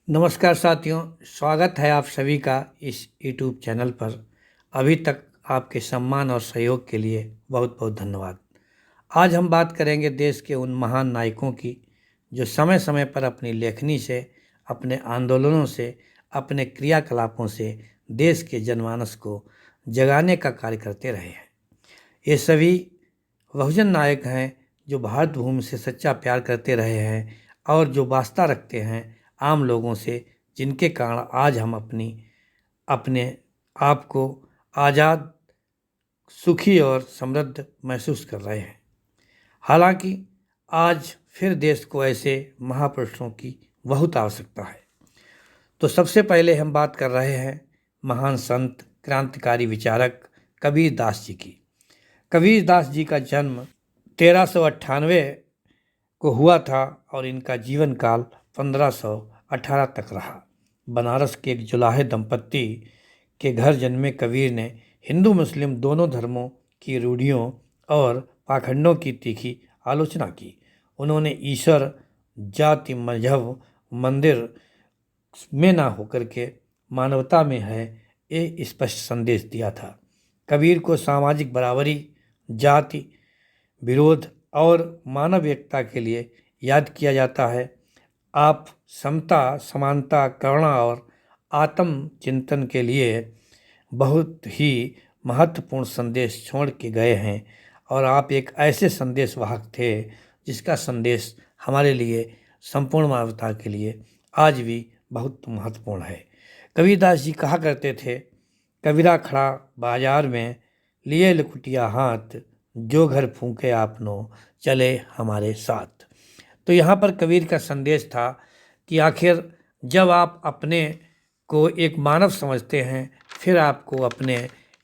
नमस्कार साथियों, स्वागत है आप सभी का इस YouTube चैनल पर। अभी तक आपके सम्मान और सहयोग के लिए बहुत बहुत धन्यवाद। आज हम बात करेंगे देश के उन महान नायकों की जो समय समय पर अपनी लेखनी से, अपने आंदोलनों से, अपने क्रियाकलापों से देश के जनमानस को जगाने का कार्य करते रहे हैं। ये सभी बहुजन नायक हैं जो भारत भूमि से सच्चा प्यार करते रहे हैं और जो वास्ता रखते हैं आम लोगों से, जिनके कारण आज हम अपने आप को आज़ाद, सुखी और समृद्ध महसूस कर रहे हैं। हालांकि आज फिर देश को ऐसे महापुरुषों की बहुत आवश्यकता है। तो सबसे पहले हम बात कर रहे हैं महान संत, क्रांतिकारी विचारक कबीर दास जी की। कबीर दास जी का जन्म 1398 को हुआ था और इनका जीवन काल 1518 तक रहा। बनारस के एक जुलाहे दंपत्ति के घर जन्मे कबीर ने हिंदू मुस्लिम दोनों धर्मों की रूढ़ियों और पाखंडों की तीखी आलोचना की। उन्होंने ईश्वर, जाति, मजहब, मंदिर में ना होकर के मानवता में है, ये स्पष्ट संदेश दिया था। कबीर को सामाजिक बराबरी, जाति विरोध और मानव एकता के लिए याद किया जाता है। आप समता, समानता, करुणा और आत्म चिंतन के लिए बहुत ही महत्वपूर्ण संदेश छोड़ के गए हैं और आप एक ऐसे संदेश वाहक थे जिसका संदेश हमारे लिए, संपूर्ण मानवता के लिए आज भी बहुत महत्वपूर्ण है। कबीरदास जी कहा करते थे, कबीरा खड़ा बाजार में लिए लुकुटिया हाथ, जो घर फूंके आपनो चले हमारे साथ। तो यहाँ पर कबीर का संदेश था कि आखिर जब आप अपने को एक मानव समझते हैं, फिर आपको अपने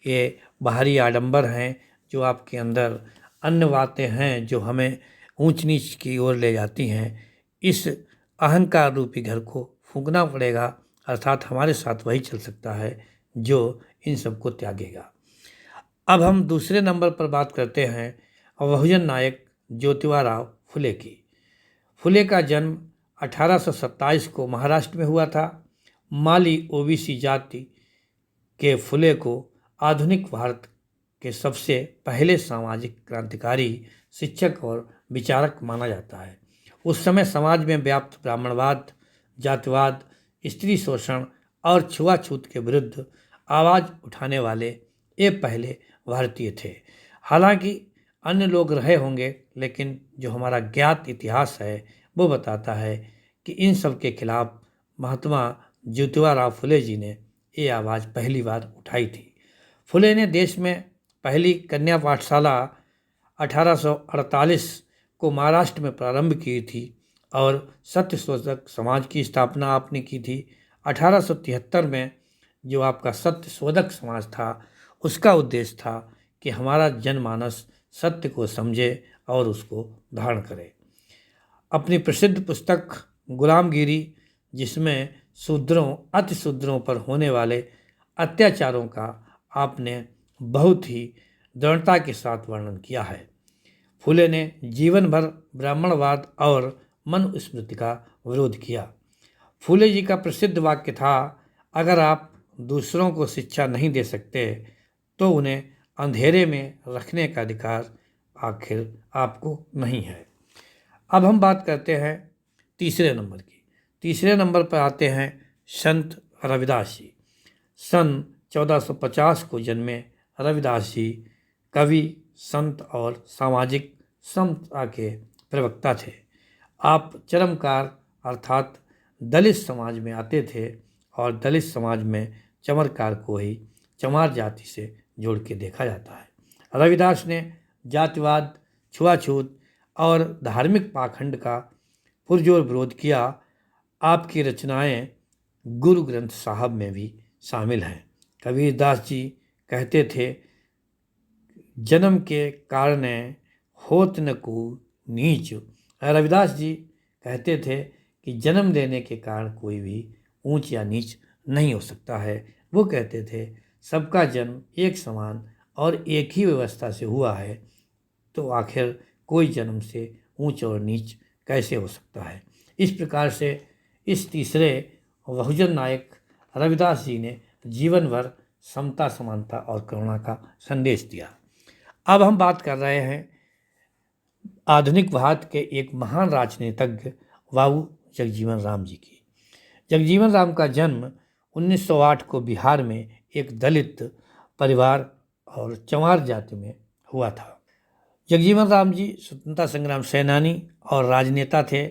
ये बाहरी आडंबर हैं जो आपके अंदर अन्य बातें हैं जो हमें ऊंच नीच की ओर ले जाती हैं, इस अहंकार रूपी घर को फूंकना पड़ेगा। अर्थात हमारे साथ वही चल सकता है जो इन सबको त्यागेगा। अब हम दूसरे नंबर पर बात करते हैं बहुजन नायक ज्योतिबा फुले की। फुले का जन्म 1827 को महाराष्ट्र में हुआ था। माली ओबीसी जाति के फुले को आधुनिक भारत के सबसे पहले सामाजिक क्रांतिकारी, शिक्षक और विचारक माना जाता है। उस समय समाज में व्याप्त ब्राह्मणवाद, जातिवाद, स्त्री शोषण और छुआछूत के विरुद्ध आवाज़ उठाने वाले ये पहले भारतीय थे। हालांकि अन्य लोग रहे होंगे, लेकिन जो हमारा ज्ञात इतिहास है वो बताता है कि इन सब के खिलाफ महात्मा ज्योतिबा फुले जी ने ये आवाज़ पहली बार उठाई थी। फुले ने देश में पहली कन्या पाठशाला 1848 को महाराष्ट्र में प्रारंभ की थी और सत्यशोधक समाज की स्थापना आपने की थी। 1873 में जो आपका सत्यशोधक समाज था, उसका उद्देश्य था कि हमारा जनमानस सत्य को समझे और उसको धारण करे। अपनी प्रसिद्ध पुस्तक गुलामगिरी, जिसमें शूद्रों, अति शूद्रों पर होने वाले अत्याचारों का आपने बहुत ही दृढ़ता के साथ वर्णन किया है। फुले ने जीवन भर ब्राह्मणवाद और मनुस्मृति का विरोध किया। फुले जी का प्रसिद्ध वाक्य था, अगर आप दूसरों को शिक्षा नहीं दे सकते तो उन्हें अंधेरे में रखने का अधिकार आखिर आपको नहीं है। अब हम बात करते हैं तीसरे नंबर की। तीसरे नंबर पर आते हैं संत रविदास जी। सन 1450 को जन्मे रविदास जी कवि, संत और सामाजिक समता के प्रवक्ता थे। आप चरमकार अर्थात दलित समाज में आते थे और दलित समाज में चमरकार को ही चमार जाति से जोड़ के देखा जाता है। रविदास ने जातिवाद, छुआछूत और धार्मिक पाखंड का पुरजोर विरोध किया। आपकी रचनाएं गुरु ग्रंथ साहब में भी शामिल हैं। कबीरदास जी कहते थे, जन्म के कारण होत न को नीच। रविदास जी कहते थे कि जन्म लेने के कारण कोई भी ऊंच या नीच नहीं हो सकता है। वो कहते थे सबका जन्म एक समान और एक ही व्यवस्था से हुआ है, तो आखिर कोई जन्म से ऊंच और नीच कैसे हो सकता है। इस प्रकार से इस तीसरे बहुजन नायक रविदास जी ने जीवन भर समता, समानता और करुणा का संदेश दिया। अब हम बात कर रहे हैं आधुनिक भारत के एक महान राजनीतिज्ञ बाबू जगजीवन राम जी की। जगजीवन राम का जन्म 1908 को बिहार में एक दलित परिवार और चमार जाति में हुआ था। जगजीवन राम जी स्वतंत्रता संग्राम सेनानी और राजनेता थे।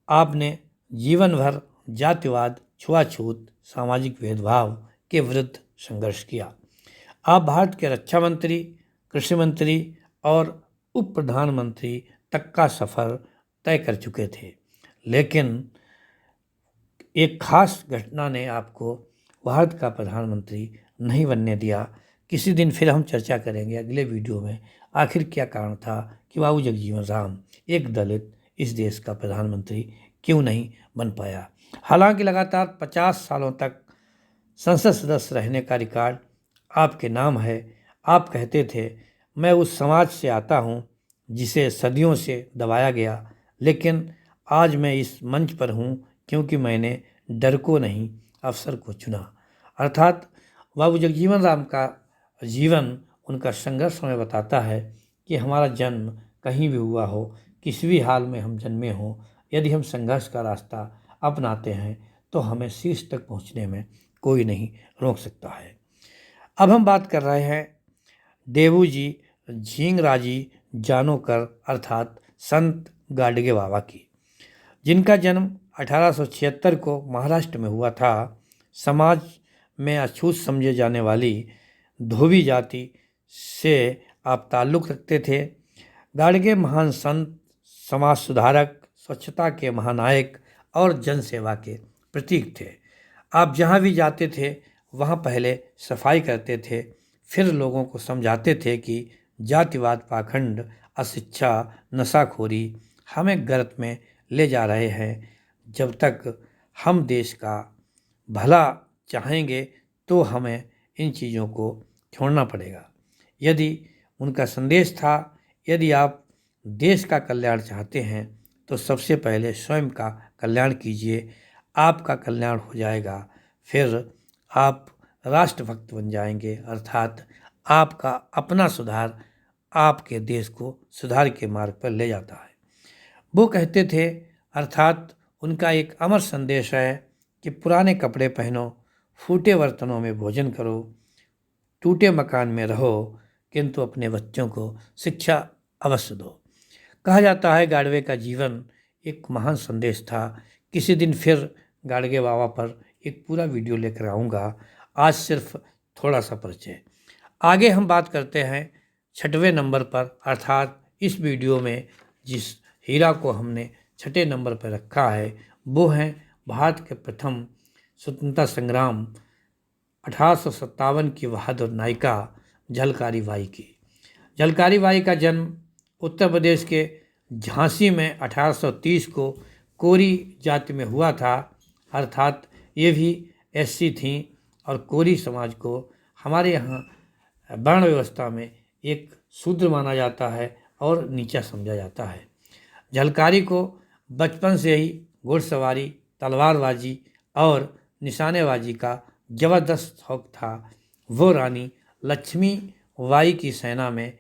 आपने जीवन भर जातिवाद, छुआछूत, सामाजिक भेदभाव के विरुद्ध संघर्ष किया। आप भारत के रक्षा मंत्री, कृषि मंत्री और उप प्रधानमंत्री तक का सफ़र तय कर चुके थे, लेकिन एक खास घटना ने आपको भारत का प्रधानमंत्री नहीं बनने दिया। किसी दिन फिर हम चर्चा करेंगे अगले वीडियो में, आखिर क्या कारण था कि बाबू जगजीवन राम एक दलित इस देश का प्रधानमंत्री क्यों नहीं बन पाया। हालांकि लगातार 50 सालों तक संसद सदस्य रहने का रिकॉर्ड आपके नाम है। आप कहते थे, मैं उस समाज से आता हूँ जिसे सदियों से दबाया गया, लेकिन आज मैं इस मंच पर हूँ क्योंकि मैंने डर को नहीं, अवसर को चुना। अर्थात बाबू जगजीवन राम का जीवन, उनका संघर्ष हमें बताता है कि हमारा जन्म कहीं भी हुआ हो, किसी भी हाल में हम जन्मे हों, यदि हम संघर्ष का रास्ता अपनाते हैं तो हमें शीर्ष तक पहुंचने में कोई नहीं रोक सकता है। अब हम बात कर रहे हैं देवूजी झींगराजी जानोकर अर्थात संत गाडगे बाबा की, जिनका जन्म 1876 को महाराष्ट्र में हुआ था। समाज में अछूत समझे जाने वाली धोबी जाति से आप ताल्लुक़ रखते थे। गाडगे महान संत, समाज सुधारक, स्वच्छता के महानायक और जनसेवा के प्रतीक थे। आप जहाँ भी जाते थे वहाँ पहले सफाई करते थे, फिर लोगों को समझाते थे कि जातिवाद, पाखंड, अशिक्षा, नशाखोरी हमें गर्त में ले जा रहे हैं। जब तक हम देश का भला चाहेंगे तो हमें इन चीज़ों को छोड़ना पड़ेगा। यदि उनका संदेश था, यदि आप देश का कल्याण चाहते हैं तो सबसे पहले स्वयं का कल्याण कीजिए, आपका कल्याण हो जाएगा, फिर आप राष्ट्रभक्त बन जाएंगे। अर्थात आपका अपना सुधार आपके देश को सुधार के मार्ग पर ले जाता है। वो कहते थे, अर्थात उनका एक अमर संदेश है कि पुराने कपड़े पहनो, फूटे बर्तनों में भोजन करो, टूटे मकान में रहो, किंतु अपने बच्चों को शिक्षा अवश्य दो। कहा जाता है गाडवे का जीवन एक महान संदेश था। किसी दिन फिर गाडगे बाबा पर एक पूरा वीडियो लेकर आऊँगा, आज सिर्फ थोड़ा सा परिचय। आगे हम बात करते हैं 6वें नंबर पर, अर्थात इस वीडियो में जिस हीरा को हमने 6ठे नंबर पर रखा है वो हैं भारत के प्रथम स्वतंत्रता संग्राम 1857 की बहादुर नायिका झलकारी बाई की। झलकारी बाई का जन्म उत्तर प्रदेश के झांसी में 1830 को कोरी जाति में हुआ था। अर्थात ये भी एससी थीं और कोरी समाज को हमारे यहाँ वर्ण व्यवस्था में एक शूद्र माना जाता है और नीचा समझा जाता है। झलकारी को बचपन से ही घुड़सवारी, तलवारबाजी और निशानेबाजी का जबरदस्त शौक था। वो रानी लक्ष्मी बाई की सेना में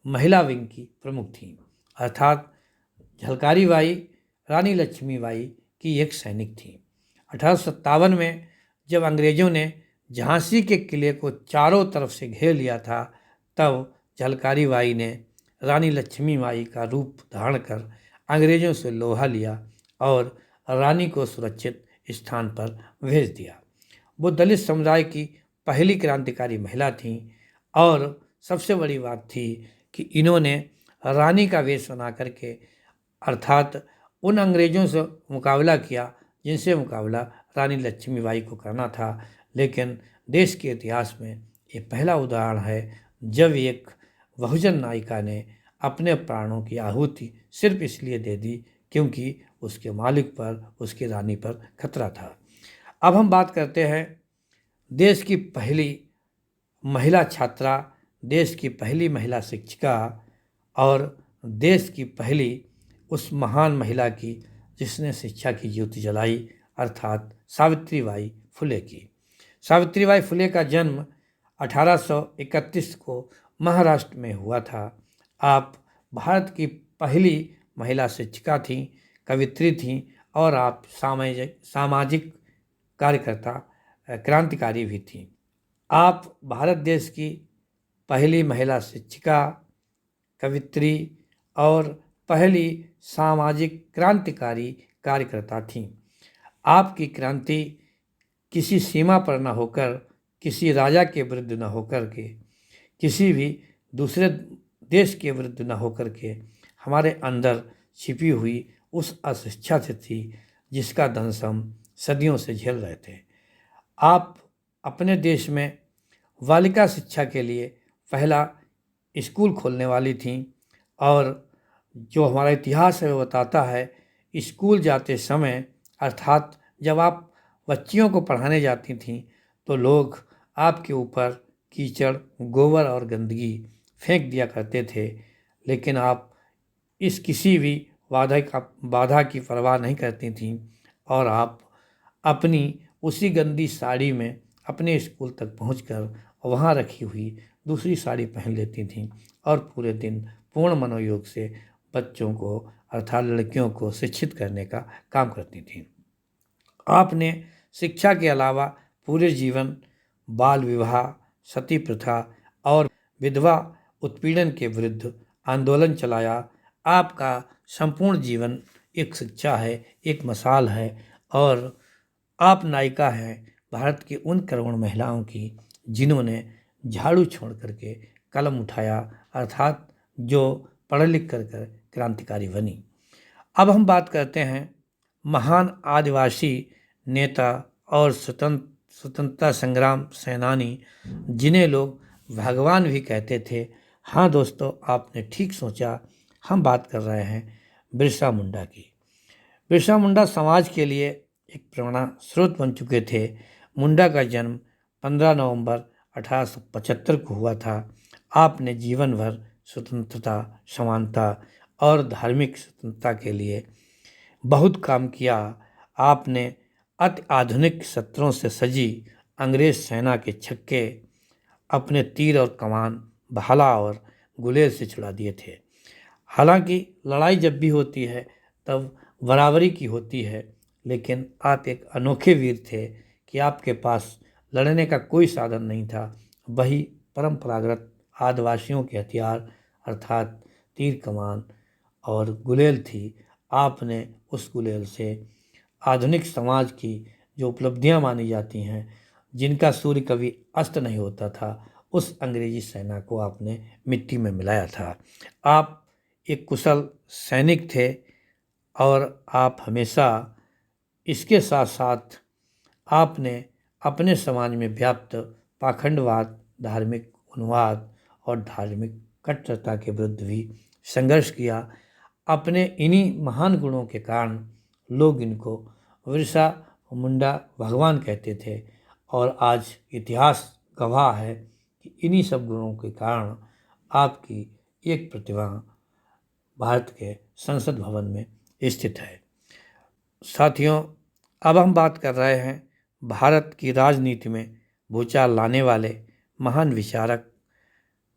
महिला विंग की प्रमुख थीं। अर्थात झलकारी बाई रानी लक्ष्मी बाई की एक सैनिक थी। 1857 में जब अंग्रेज़ों ने झांसी के किले को चारों तरफ से घेर लिया था, तब झलकारी बाई ने रानी लक्ष्मी बाई का रूप धारण कर अंग्रेज़ों से लोहा लिया और रानी को सुरक्षित स्थान पर भेज दिया। वो दलित समुदाय की पहली क्रांतिकारी महिला थीं और सबसे बड़ी बात थी कि इन्होंने रानी का वेश बना करके अर्थात उन अंग्रेज़ों से मुकाबला किया जिनसे मुकाबला रानी लक्ष्मीबाई को करना था। लेकिन देश के इतिहास में ये पहला उदाहरण है जब एक बहुजन नायिका ने अपने प्राणों की आहुति सिर्फ इसलिए दे दी क्योंकि उसके मालिक पर, उसकी रानी पर खतरा था। अब हम बात करते हैं देश की पहली महिला छात्रा, देश की पहली महिला शिक्षिका और देश की पहली उस महान महिला की जिसने शिक्षा की ज्योति जलाई, अर्थात सावित्रीबाई फुले की। सावित्रीबाई फुले का जन्म 1831 को महाराष्ट्र में हुआ था। आप भारत की पहली महिला शिक्षिका थीं, कवित्री थीं और आप सामाजिक कार्यकर्ता क्रांतिकारी भी थीं। आप भारत देश की पहली महिला शिक्षिका, कवित्री और पहली सामाजिक क्रांतिकारी कार्यकर्ता थीं। आपकी क्रांति किसी सीमा पर न होकर, किसी राजा के विरुद्ध न होकर के, किसी भी दूसरे देश के विरुद्ध न होकर के हमारे अंदर छिपी हुई उस अशिक्षा से थी जिसका दंश हम सदियों से झेल रहे थे। आप अपने देश में बालिका शिक्षा के लिए पहला स्कूल खोलने वाली थीं और जो हमारा इतिहास है वो बताता है, स्कूल जाते समय अर्थात जब आप बच्चियों को पढ़ाने जाती थीं तो लोग आपके ऊपर कीचड़, गोबर और गंदगी फेंक दिया करते थे, लेकिन आप इस किसी भी बाधा की परवाह नहीं करती थीं और आप अपनी उसी गंदी साड़ी में अपने स्कूल तक पहुंचकर वहां रखी हुई दूसरी साड़ी पहन लेती थीं और पूरे दिन पूर्ण मनोयोग से बच्चों को अर्थात लड़कियों को शिक्षित करने का काम करती थीं। आपने शिक्षा के अलावा पूरे जीवन बाल विवाह, सती प्रथा और विधवा उत्पीड़न के विरुद्ध आंदोलन चलाया। आपका संपूर्ण जीवन एक शिक्षा है, एक मसाल है और आप नायिका हैं भारत की उन करोड़ महिलाओं की जिन्होंने झाड़ू छोड़ करके कलम उठाया, अर्थात जो पढ़ लिख कर क्रांतिकारी बनी। अब हम बात करते हैं महान आदिवासी नेता और स्वतंत्रता संग्राम सेनानी जिन्हें लोग भगवान भी कहते थे। हाँ दोस्तों, आपने ठीक सोचा, हम बात कर रहे हैं बिरसा मुंडा की। बिरसा मुंडा समाज के लिए एक प्रेरणा स्रोत बन चुके थे। मुंडा का जन्म 15 नवंबर 1875 को हुआ था। आपने जीवन भर स्वतंत्रता, समानता और धार्मिक स्वतंत्रता के लिए बहुत काम किया। आपने अति आधुनिक शस्त्रों से सजी अंग्रेज सेना के छक्के अपने तीर और कमान, भाला और गुलेल से छुड़ा दिए थे। हालांकि लड़ाई जब भी होती है तब बराबरी की होती है, लेकिन आप एक अनोखे वीर थे कि आपके पास लड़ने का कोई साधन नहीं था। वही परंपरागत आदिवासियों के हथियार अर्थात तीर कमान और गुलेल थी। आपने उस गुलेल से आधुनिक समाज की जो उपलब्धियां मानी जाती हैं, जिनका सूर्य कभी अस्त नहीं होता था, उस अंग्रेजी सेना को आपने मिट्टी में मिलाया था। आप एक कुशल सैनिक थे और आप हमेशा इसके साथ साथ आपने अपने समाज में व्याप्त पाखंडवाद, धार्मिक उन्माद और धार्मिक कट्टरता के विरुद्ध भी संघर्ष किया। अपने इन्हीं महान गुणों के कारण लोग इनको बिरसा मुंडा भगवान कहते थे और आज इतिहास गवाह है कि इन्हीं सब गुणों के कारण आपकी एक प्रतिमा भारत के संसद भवन में स्थित है। साथियों, अब हम बात कर रहे हैं भारत की राजनीति में भूचाल लाने वाले महान विचारक,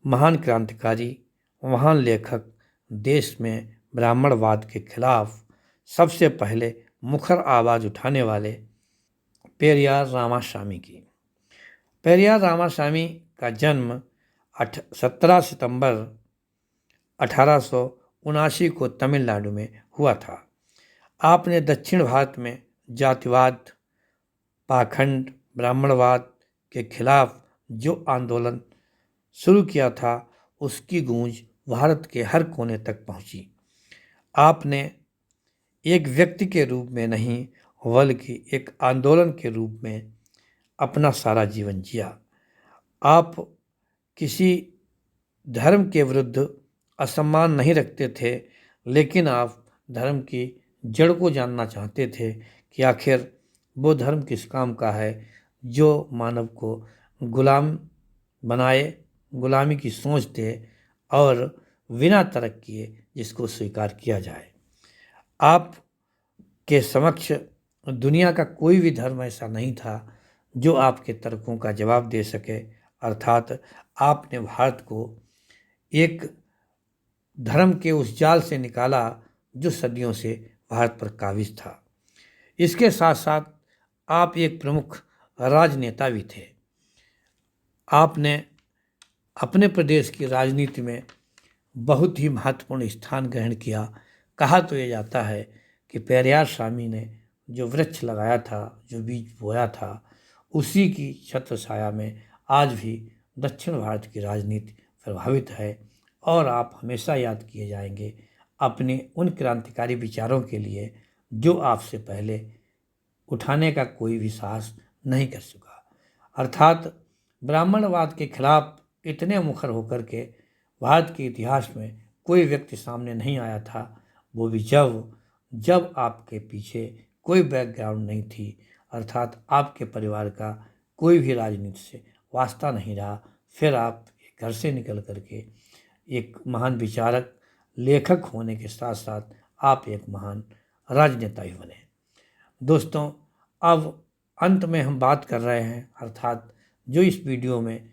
महान क्रांतिकारी, महान लेखक, देश में ब्राह्मणवाद के खिलाफ सबसे पहले मुखर आवाज़ उठाने वाले पेरियार रामास्वामी की। पेरियार रामास्वामी का जन्म 17 सितंबर 1879 को तमिलनाडु में हुआ था। आपने दक्षिण भारत में जातिवाद, पाखंड, ब्राह्मणवाद के खिलाफ जो आंदोलन शुरू किया था, उसकी गूंज भारत के हर कोने तक पहुंची। आपने एक व्यक्ति के रूप में नहीं बल्कि एक आंदोलन के रूप में अपना सारा जीवन जिया। आप किसी धर्म के विरुद्ध असम्मान नहीं रखते थे, लेकिन आप धर्म की जड़ को जानना चाहते थे कि आखिर वो धर्म किस काम का है जो मानव को गुलाम बनाए, गुलामी की सोच दे और बिना तर्क किए जिसको स्वीकार किया जाए। आप के समक्ष दुनिया का कोई भी धर्म ऐसा नहीं था जो आपके तर्कों का जवाब दे सके। अर्थात आपने भारत को एक धर्म के उस जाल से निकाला जो सदियों से भारत पर काबिज था। इसके साथ साथ आप एक प्रमुख राजनेता भी थे। आपने अपने प्रदेश की राजनीति में बहुत ही महत्वपूर्ण स्थान ग्रहण किया। कहा तो ये जाता है कि पेरियार स्वामी ने जो वृक्ष लगाया था, जो बीज बोया था, उसी की छत्र छाया में आज भी दक्षिण भारत की राजनीति प्रभावित है। और आप हमेशा याद किए जाएंगे अपने उन क्रांतिकारी विचारों के लिए जो आपसे पहले उठाने का कोई भी साहस नहीं कर सका। अर्थात ब्राह्मणवाद के खिलाफ इतने मुखर होकर के भारत के इतिहास में कोई व्यक्ति सामने नहीं आया था, वो भी जब आपके पीछे कोई बैकग्राउंड नहीं थी, अर्थात आपके परिवार का कोई भी राजनीति से वास्ता नहीं रहा। फिर आप घर से निकल करके एक महान विचारक, लेखक होने के साथ साथ आप एक महान राजनेता भी बने। दोस्तों, अब अंत में हम बात कर रहे हैं, अर्थात जो इस वीडियो में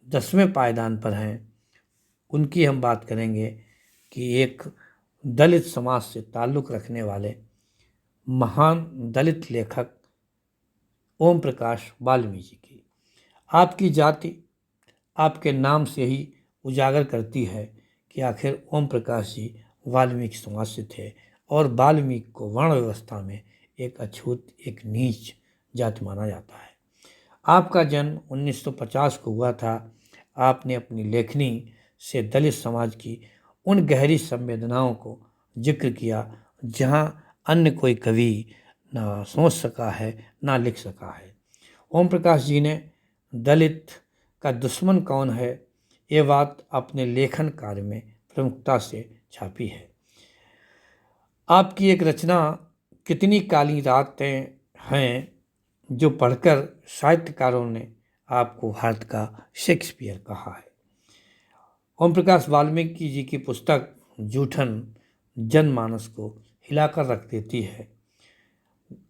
10वें पायदान पर हैं उनकी हम बात करेंगे कि एक दलित समाज से ताल्लुक़ रखने वाले महान दलित लेखक ओम प्रकाश वाल्मीकि की। आपकी जाति आपके नाम से ही उजागर करती है कि आखिर ओम प्रकाश जी वाल्मीकि समाज से थे और वाल्मीकि को वर्ण व्यवस्था में एक अछूत, एक नीच जाति माना जाता है। आपका जन्म 1950 को हुआ था। आपने अपनी लेखनी से दलित समाज की उन गहरी संवेदनाओं को जिक्र किया जहां अन्य कोई कवि ना सोच सका है, ना लिख सका है। ओम प्रकाश जी ने दलित का दुश्मन कौन है ये बात अपने लेखन कार्य में प्रमुखता से छापी है। आपकी एक रचना कितनी काली रातें हैं जो पढ़कर साहित्यकारों ने आपको भारत का शेक्सपियर कहा है। ओम प्रकाश वाल्मीकि जी की पुस्तक जूठन जनमानस को हिलाकर रख देती है।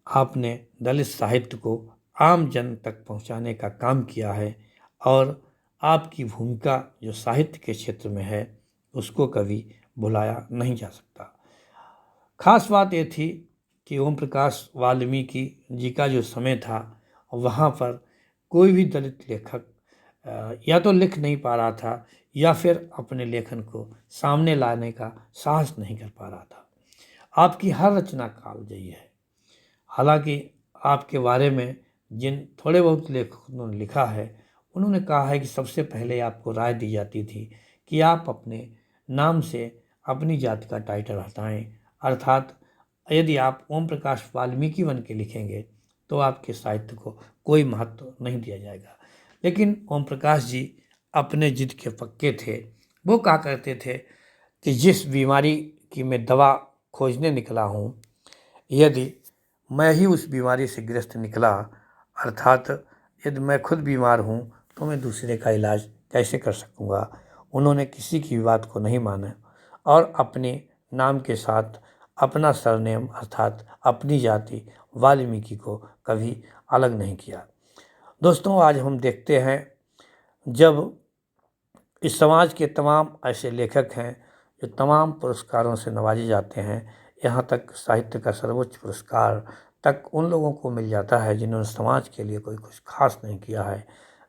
आपने दलित साहित्य को आम जन तक पहुंचाने का काम किया है और आपकी भूमिका जो साहित्य के क्षेत्र में है उसको कभी भुलाया नहीं जा सकता। खास बात ये थी कि ओम प्रकाश वाल्मीकि जी का जो समय था वहाँ पर कोई भी दलित लेखक या तो लिख नहीं पा रहा था या फिर अपने लेखन को सामने लाने का साहस नहीं कर पा रहा था। आपकी हर रचना कालजयी है। हालांकि आपके बारे में जिन थोड़े बहुत लेखकों ने लिखा है उन्होंने कहा है कि सबसे पहले आपको राय दी जाती थी कि आप अपने नाम से अपनी जाति का टाइटल हटाएं, अर्थात यदि आप ओम प्रकाश वाल्मीकि बन के लिखेंगे तो आपके साहित्य को कोई महत्व नहीं दिया जाएगा। लेकिन ओम प्रकाश जी अपने जिद के पक्के थे। वो कहा करते थे कि जिस बीमारी की मैं दवा खोजने निकला हूँ, यदि मैं ही उस बीमारी से ग्रस्त निकला, अर्थात यदि मैं खुद बीमार हूँ तो मैं दूसरे का इलाज कैसे कर सकूँगा। उन्होंने किसी की बात को नहीं माना और अपने नाम के साथ अपना सरनेम अर्थात अपनी जाति वाल्मीकि को कभी अलग नहीं किया। दोस्तों, आज हम देखते हैं जब इस समाज के तमाम ऐसे लेखक हैं जो तमाम पुरस्कारों से नवाजे जाते हैं, यहाँ तक साहित्य का सर्वोच्च पुरस्कार तक उन लोगों को मिल जाता है जिन्होंने समाज के लिए कोई कुछ खास नहीं किया है।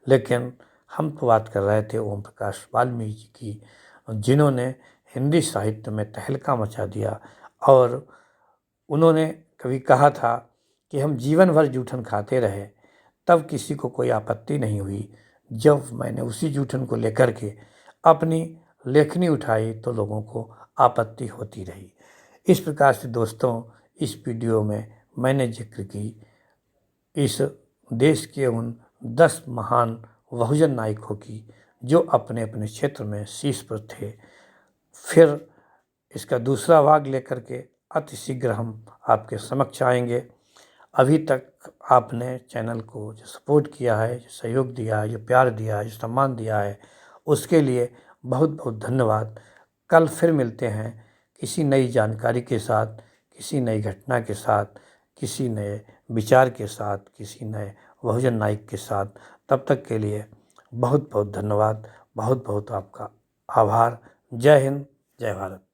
लेकिन हम तो बात कर रहे थे ओम प्रकाश वाल्मीकि की, जिन्होंने हिंदी साहित्य में तहलका मचा दिया और उन्होंने कभी कहा था कि हम जीवन भर जूठन खाते रहे, तब किसी को कोई आपत्ति नहीं हुई। जब मैंने उसी जूठन को लेकर के अपनी लेखनी उठाई तो लोगों को आपत्ति होती रही। इस प्रकार से दोस्तों, इस वीडियो में मैंने जिक्र की इस देश के उन 10 महान बहुजन नायकों की जो अपने अपने क्षेत्र में शीर्ष पर थे। फिर इसका दूसरा भाग लेकर के अतिशीघ्र हम आपके समक्ष आएंगे। अभी तक आपने चैनल को जो सपोर्ट किया है, जो सहयोग दिया है, जो प्यार दिया है, जो सम्मान दिया है, उसके लिए बहुत बहुत धन्यवाद। कल फिर मिलते हैं किसी नई जानकारी के साथ, किसी नई घटना के साथ, किसी नए विचार के साथ, किसी नए बहुजन नायक के साथ। तब तक के लिए बहुत बहुत धन्यवाद, बहुत बहुत आपका आभार। जय हिंद, जय भारत।